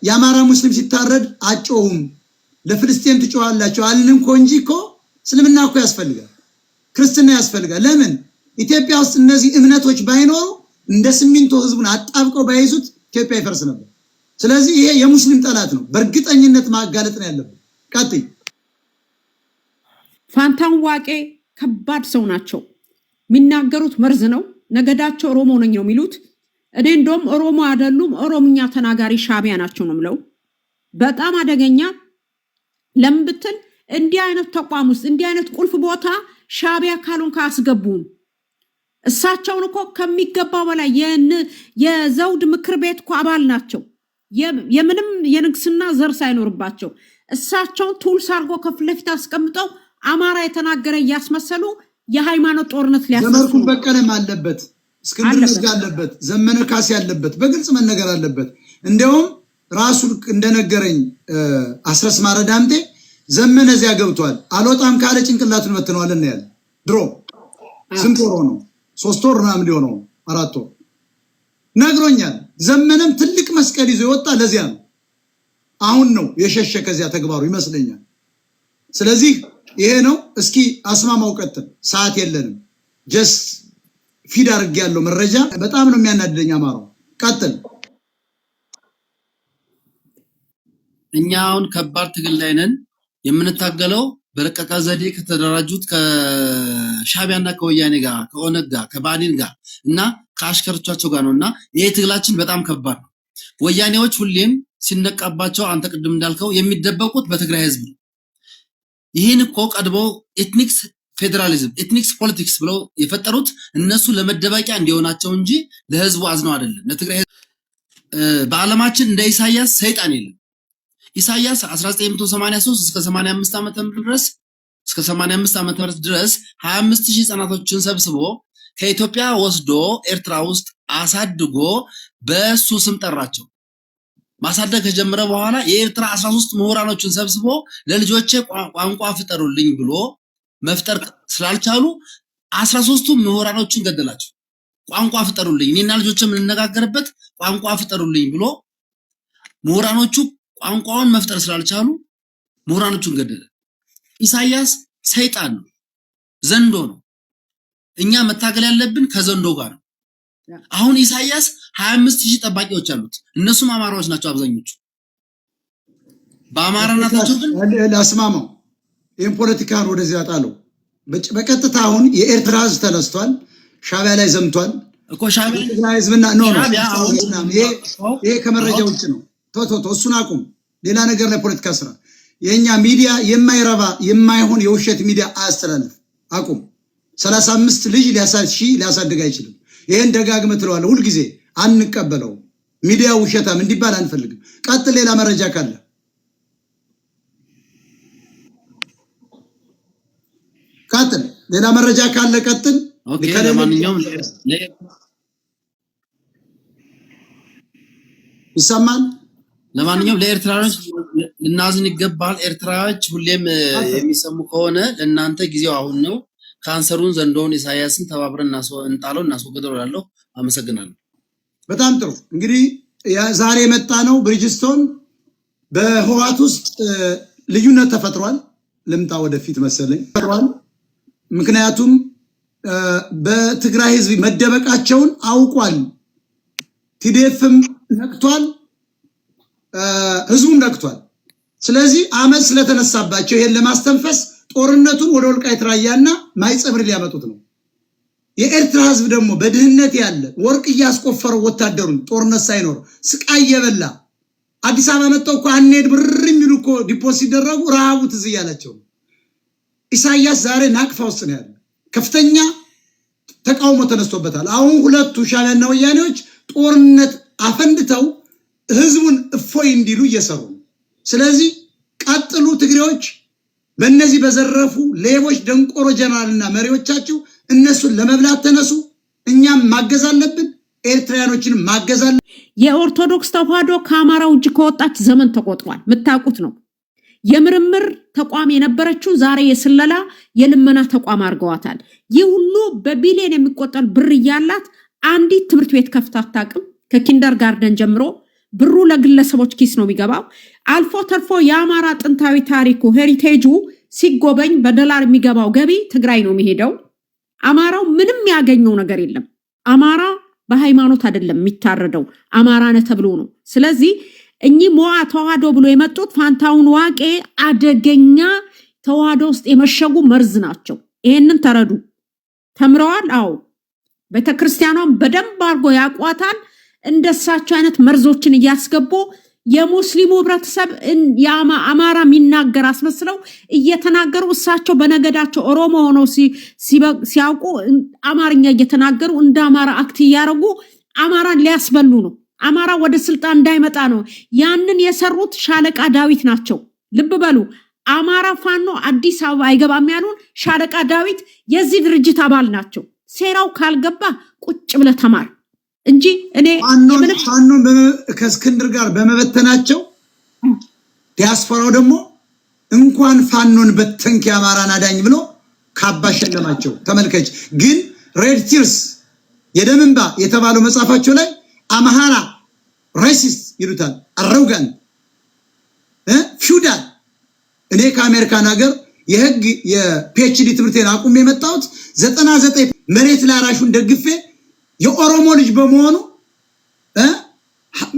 የአማራ ሙስሊም ሲታረድ አጮሁም ለፍልስጤም ትጮሃላችሁ አልንም እንጂ እኮ እስልምና እኮ ያስፈልጋል፣ ክርስትና ያስፈልጋል። ለምን ኢትዮጵያ ውስጥ እነዚህ እምነቶች ባይኖሩ እንደ ሲሚንቶ ህዝቡን አጣብቀው ባይዙት ኢትዮጵያ ይፈርስ ነበር። ስለዚህ ይሄ የሙስሊም ጠላት ነው፣ በእርግጠኝነት ማጋለጥ ነው ያለበት። ቀጥይ። ፋንታውን ዋቄ ከባድ ሰው ናቸው። የሚናገሩት መርዝ ነው። ነገዳቸው ኦሮሞ ነኝ ነው የሚሉት። እኔ እንደውም ኦሮሞ አይደሉም ኦሮምኛ ተናጋሪ ሻቢያ ናቸው ነው የምለው። በጣም አደገኛ። ለምን ብትል እንዲህ አይነት ተቋም ውስጥ እንዲህ አይነት ቁልፍ ቦታ ሻቢያ ካሉን ካስገቡን እሳቸውን እኮ ከሚገባው በላይ የዘውድ ምክር ቤት እኮ አባል ናቸው። የምንም የንግስና ዘር ሳይኖርባቸው እሳቸውን ቱልስ አድርጎ ከፊት ለፊት አስቀምጠው አማራ የተናገረ እያስመሰሉ የሃይማኖት ጦርነት ሊያስነሱ። ዘመርኩን በቀለም አለበት፣ እስክንድር ነጋ አለበት፣ ዘመነ ካሴ አለበት፣ በግልጽ መነገር አለበት። እንደውም ራሱ እንደነገረኝ አስረስ ማረዳምጤ ዘመነ እዚያ ገብቷል አልወጣም ካለ ጭንቅላቱን መትነዋልና ያለ ድሮ ስንት ወር ነው? 3 ወር ምናምን ሊሆነው 4 ወር ነግሮኛል። ዘመነም ትልቅ መስቀል ይዞ ይወጣ ለዚያ ነው። አሁን ነው የሸሸ ከዚያ ተግባሩ ይመስለኛል። ስለዚህ ይሄ ነው። እስኪ አስማማው ቀጥል፣ ሰዓት የለንም። ጀስት ፊድ አድርግ ያለው መረጃ በጣም ነው የሚያናድደኝ። አማራው ቀጥል። እኛ አሁን ከባድ ትግል ላይ ነን። የምንታገለው በረቀቀ ዘዴ ከተደራጁት ከሻቢያና ከወያኔ ጋር ከኦነግ ጋር ከባዲን ጋር እና ከአሽከሮቻቸው ጋር ነውና ይሄ ትግላችን በጣም ከባድ ነው። ወያኔዎች ሁሌም ሲነቃባቸው አንተ ቅድም እንዳልከው የሚደበቁት በትግራይ ህዝብ ነው። ይህን እኮ ቀድሞ ኤትኒክስ ፌዴራሊዝም ኤትኒክስ ፖለቲክስ ብለው የፈጠሩት እነሱ ለመደበቂያ እንዲሆናቸው እንጂ ለህዝቡ አዝነው አይደለም። ለትግራይ በዓለማችን እንደ ኢሳያስ ሰይጣን የለም። ኢሳያስ 1983 እስከ 85 ዓመተ ምህረት ድረስ 25000 ህፃናቶችን ሰብስቦ ከኢትዮጵያ ወስዶ ኤርትራ ውስጥ አሳድጎ በሱ ስም ጠራቸው። ማሳደግ ከጀመረ በኋላ የኤርትራ 13 ምሁራኖችን ሰብስቦ ለልጆቼ ቋንቋ ፍጠሩልኝ ብሎ መፍጠር ስላልቻሉ 13ቱ ምሁራኖችን ገደላቸው። ቋንቋ ፍጠሩልኝ እኔና ልጆቼ የምንነጋገርበት ቋንቋ ፍጠሩልኝ ብሎ ምሁራኖቹ ቋንቋውን መፍጠር ስላልቻሉ ምሁራኖቹን ገደለ። ኢሳያስ ሰይጣን ነው፣ ዘንዶ ነው። እኛ መታገል ያለብን ከዘንዶ ጋር ነው። አሁን ኢሳያስ 25000 ጠባቂዎች አሉት። እነሱም አማራዎች ናቸው አብዛኞቹ። በአማራናታቸው ግን ለአስማማው ይሄን ፖለቲካን ወደዚህ ያጣለው በቀጥታ አሁን የኤርትራ ህዝብ ተነስቷል፣ ሻቢያ ላይ ዘምቷል እኮ ሻቢያ ህዝብና ነው ይሄ ከመረጃ ውጭ ነው። ቶቶ እሱን አቁም። ሌላ ነገር ላይ ፖለቲካ ስራ የኛ ሚዲያ የማይረባ የማይሆን የውሸት ሚዲያ አያስተላልፍ። አቁም። 35 ልጅ ሊያሳድግ አይችልም። ይሄን ደጋግመህ ትለዋለህ ሁሉ ጊዜ። አንቀበለው። ሚዲያ ውሸታም እንዲባል አንፈልግም። ቀጥል። ሌላ መረጃ ካለ ቀጥል። ሌላ መረጃ ካለ ቀጥል። ኦኬ። ለማንኛውም ይሰማል። ለማንኛውም ለኤርትራዎች ልናዝን ይገባል። ኤርትራዎች ሁሌም የሚሰሙ ከሆነ ለእናንተ ጊዜው አሁን ነው። ካንሰሩን ዘንዶውን ኢሳያስን ተባብረን እንጣለው እናስወግደው እላለሁ። አመሰግናለሁ። በጣም ጥሩ። እንግዲህ ዛሬ የመጣ ነው ብሪጅስቶን በህወሓት ውስጥ ልዩነት ተፈጥሯል። ልምጣ ወደፊት መሰለኝ ተፈጥሯል። ምክንያቱም በትግራይ ህዝብ መደበቃቸውን አውቋል። ቲዲኤፍም ነቅቷል፣ ህዝቡም ነቅቷል። ስለዚህ አመት ስለተነሳባቸው ይሄን ለማስተንፈስ ጦርነቱን ወደ ወልቃይት ራያና ማይጸብር ሊያመጡት ነው። የኤርትራ ህዝብ ደግሞ በድህነት ያለ ወርቅ እያስቆፈረው ወታደሩን ጦርነት ሳይኖር ስቃይ የበላ አዲስ አበባ መጣው እኮ አንሄድ ብር የሚሉ እኮ ዲፖዚት ሲደረጉ ረሃቡ ትዝ እያላቸው ነው። ኢሳያስ ዛሬ ናቅፋ ውስጥ ነው ያለ። ከፍተኛ ተቃውሞ ተነስቶበታል። አሁን ሁለቱ ሻቢያና ወያኔዎች ጦርነት አፈንድተው ህዝቡን እፎይ እንዲሉ እየሰሩ ነው። ስለዚህ ቀጥሉ ትግሬዎች፣ በእነዚህ በዘረፉ ሌቦች ደንቆሮ ጀነራልና መሪዎቻችሁ እነሱን ለመብላት ተነሱ። እኛም ማገዝ አለብን፣ ኤርትራያኖችን ማገዝ አለብን። የኦርቶዶክስ ተዋህዶ ከአማራው እጅ ከወጣች ዘመን ተቆጥሯል። የምታውቁት ነው። የምርምር ተቋም የነበረችው ዛሬ የስለላ የልመና ተቋም አድርገዋታል። ይህ ሁሉ በቢሊዮን የሚቆጠር ብር እያላት አንዲት ትምህርት ቤት ከፍታ አታውቅም። ከኪንደር ጋርደን ጀምሮ ብሩ ለግለሰቦች ኪስ ነው የሚገባው። አልፎ ተርፎ የአማራ ጥንታዊ ታሪኩ ሄሪቴጁ ሲጎበኝ በዶላር የሚገባው ገቢ ትግራይ ነው የሚሄደው። አማራው ምንም ያገኘው ነገር የለም። አማራ በሃይማኖት አይደለም የሚታረደው፣ አማራ ነህ ተብሎ ነው። ስለዚህ እኚህ ሞዓ ተዋህዶ ብሎ የመጡት ፋንታሁን ዋቄ አደገኛ ተዋህዶ ውስጥ የመሸጉ መርዝ ናቸው። ይሄንን ተረዱ። ተምረዋል። አዎ ቤተክርስቲያኗን በደንብ አድርጎ ያቋታል። እንደሳቸው አይነት መርዞችን እያስገቡ የሙስሊሙ ህብረተሰብ አማራ የሚናገር አስመስለው እየተናገሩ እሳቸው በነገዳቸው ኦሮሞ ሆነው ሲያውቁ አማርኛ እየተናገሩ እንደ አማራ አክት እያደረጉ አማራን ሊያስበሉ ነው። አማራ ወደ ስልጣን እንዳይመጣ ነው። ያንን የሰሩት ሻለቃ ዳዊት ናቸው። ልብ በሉ። አማራ ፋኖ አዲስ አበባ አይገባም ያሉን ሻለቃ ዳዊት የዚህ ድርጅት አባል ናቸው። ሴራው ካልገባ ቁጭ ብለህ ተማር እንጂ እኔ ፋኖን ከእስክንድር ጋር በመበተናቸው ዲያስፖራው ደግሞ እንኳን ፋኖን በተንክ የአማራን አዳኝ ብሎ ካባ ሸለማቸው። ተመልከች። ግን ሬድ ቲርስ የደም እንባ የተባለው መጽሐፋቸው ላይ አማራ ሬሲስት ይሉታል፣ አረውጋን ፊውዳል። እኔ ከአሜሪካን ሀገር የህግ የፒኤችዲ ትምህርቴን አቁሜ የመጣሁት 99 መሬት ላራሹን ደግፌ የኦሮሞ ልጅ በመሆኑ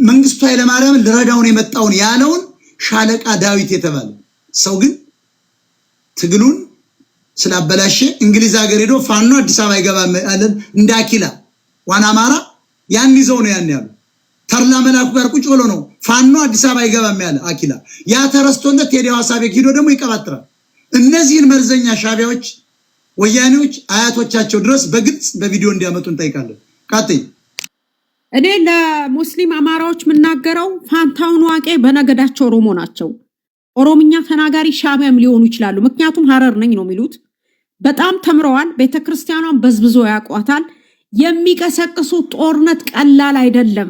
መንግስቱ ኃይለማርያምን ልረዳውን የመጣውን ያለውን ሻለቃ ዳዊት የተባለ ሰው ግን ትግሉን ስላበላሸ እንግሊዝ ሀገር ሄዶ ፋኖ አዲስ አበባ ይገባል አለን። እንዳኪላ ዋና አማራ ያን ይዘው ነው ያን ያሉ ተርላ መላኩ ጋር ቁጭ ብሎ ነው ፋኖ አዲስ አበባ ይገባል ያለ አኪላ። ያ ተረስቶለት ቴዲ ሐዋሳ ቤት ሄዶ ደግሞ ይቀባጥራል። እነዚህን መርዘኛ ሻቢያዎች ወያኔዎች አያቶቻቸው ድረስ በግልጽ በቪዲዮ እንዲያመጡ እንጠይቃለን። ቀጥይ። እኔ ለሙስሊም አማራዎች የምናገረው ፋንታሁን ዋቄ በነገዳቸው ኦሮሞ ናቸው። ኦሮምኛ ተናጋሪ ሻቢያም ሊሆኑ ይችላሉ። ምክንያቱም ሀረር ነኝ ነው የሚሉት። በጣም ተምረዋል። ቤተክርስቲያኗን በዝብዞ ያቋታል። የሚቀሰቅሱት ጦርነት ቀላል አይደለም።